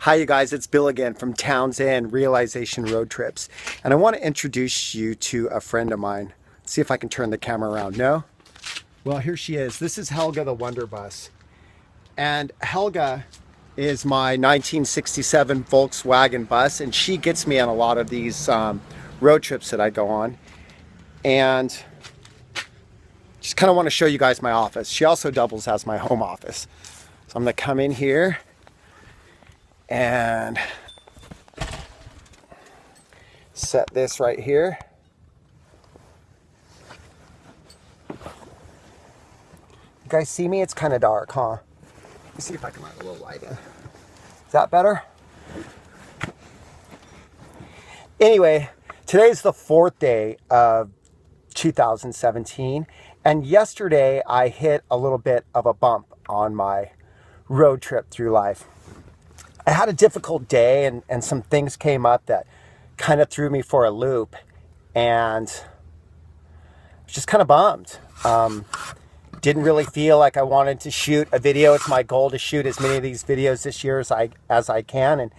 Hi you guys, it's Bill again from Towns End Realization Road Trips. And I want to introduce you to a friend of mine. See if I can turn the camera around. No? Well, here she is. This is Helga the Wonder Bus. And Helga is my 1967 Volkswagen bus, and she gets me on a lot of these road trips that I go on. And just kind of want to show you guys my office. She also doubles as my home office. So I'm going to come in here and set this right here. You guys see me? It's kind of dark, huh? Let me see if I can let a little light in. Is that better? Anyway, today's the 4th day of 2017, and yesterday I hit a little bit of a bump on my road trip through life. I had a difficult day, and some things came up that kind of threw me for a loop, and I was just kind of bummed. Didn't really feel like I wanted to shoot a video. It's my goal to shoot as many of these videos this year as I can,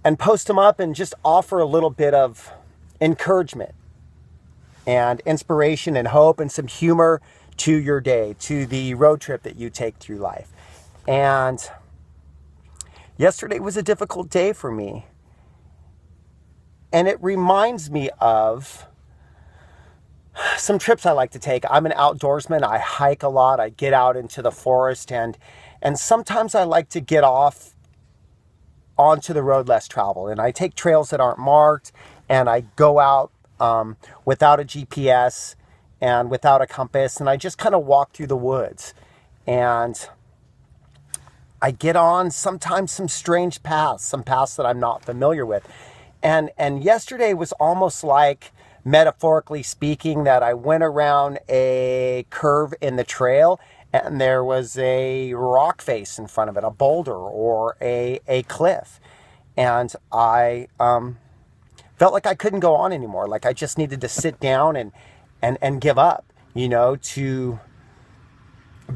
and post them up and just offer a little bit of encouragement and inspiration and hope and some humor to your day, to the road trip that you take through life. And yesterday was a difficult day for me. And it reminds me of some trips I like to take. I'm an outdoorsman. I hike a lot. I get out into the forest, and sometimes I like to get off onto the road less traveled. And I take trails that aren't marked, and I go out without a GPS and without a compass, and I just kind of walk through the woods. And I get on sometimes some strange paths, some paths that I'm not familiar with. And yesterday was almost like, metaphorically speaking, that I went around a curve in the trail and there was a rock face in front of it, a boulder or a cliff. And I felt like I couldn't go on anymore. Like I just needed to sit down and give up, to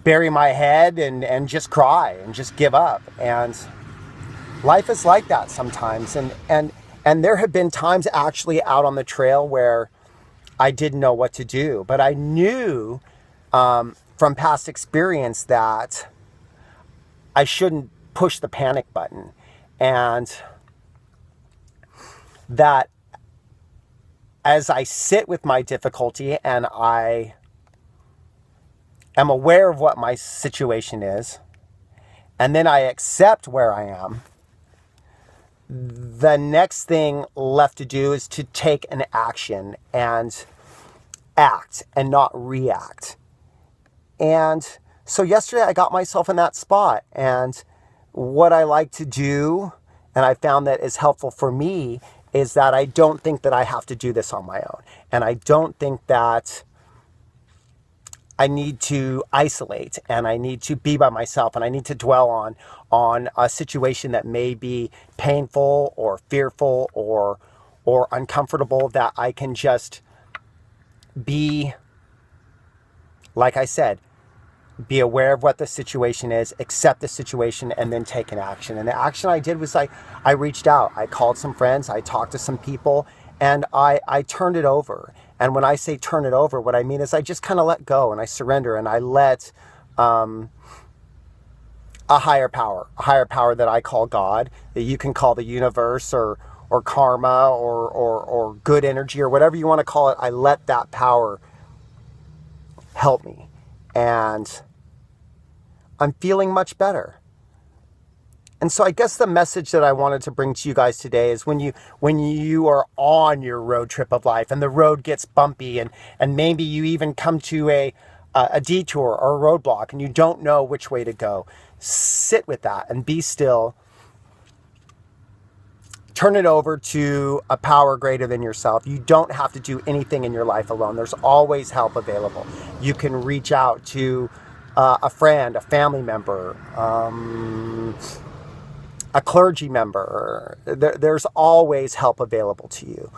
bury my head and just cry and just give up. And life is like that sometimes. And there have been times actually out on the trail where I didn't know what to do, but I knew from past experience that I shouldn't push the panic button, and that as I sit with my difficulty and I am aware of what my situation is, and then I accept where I am, the next thing left to do is to take an action and act and not react. And so yesterday I got myself in that spot, and what I like to do, and I found that is helpful for me, is that I don't think that I have to do this on my own. And I don't think that I need to isolate, and I need to be by myself, and I need to dwell on a situation that may be painful or fearful or uncomfortable, that I can just be, like I said, be aware of what the situation is, accept the situation, and then take an action. And the action I did was I reached out. I called some friends. I talked to some people, and I turned it over. And when I say turn it over, what I mean is I just kind of let go, and I surrender, and I let a higher power that I call God, that you can call the universe or karma or good energy or whatever you want to call it. I let that power help me, and I'm feeling much better. And so I guess the message that I wanted to bring to you guys today is when you are on your road trip of life and the road gets bumpy, and maybe you even come to a detour or a roadblock and you don't know which way to go, sit with that and be still. Turn it over to a power greater than yourself. You don't have to do anything in your life alone. There's always help available. You can reach out to a friend, a family member, a clergy member. There's always help available to you.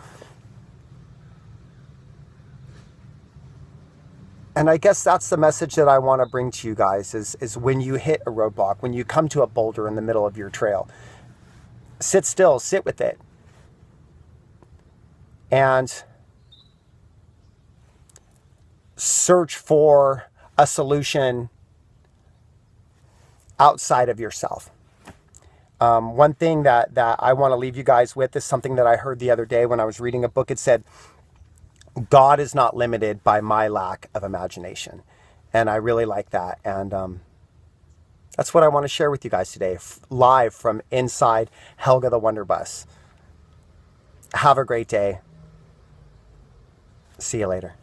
And I guess that's the message that I want to bring to you guys is when you hit a roadblock, when you come to a boulder in the middle of your trail, sit still, sit with it, and search for a solution outside of yourself. One thing that I want to leave you guys with is something that I heard the other day when I was reading a book. It said, God is not limited by my lack of imagination. And I really like that. And that's what I want to share with you guys today, live from inside Helga the Wonder Bus. Have a great day. See you later.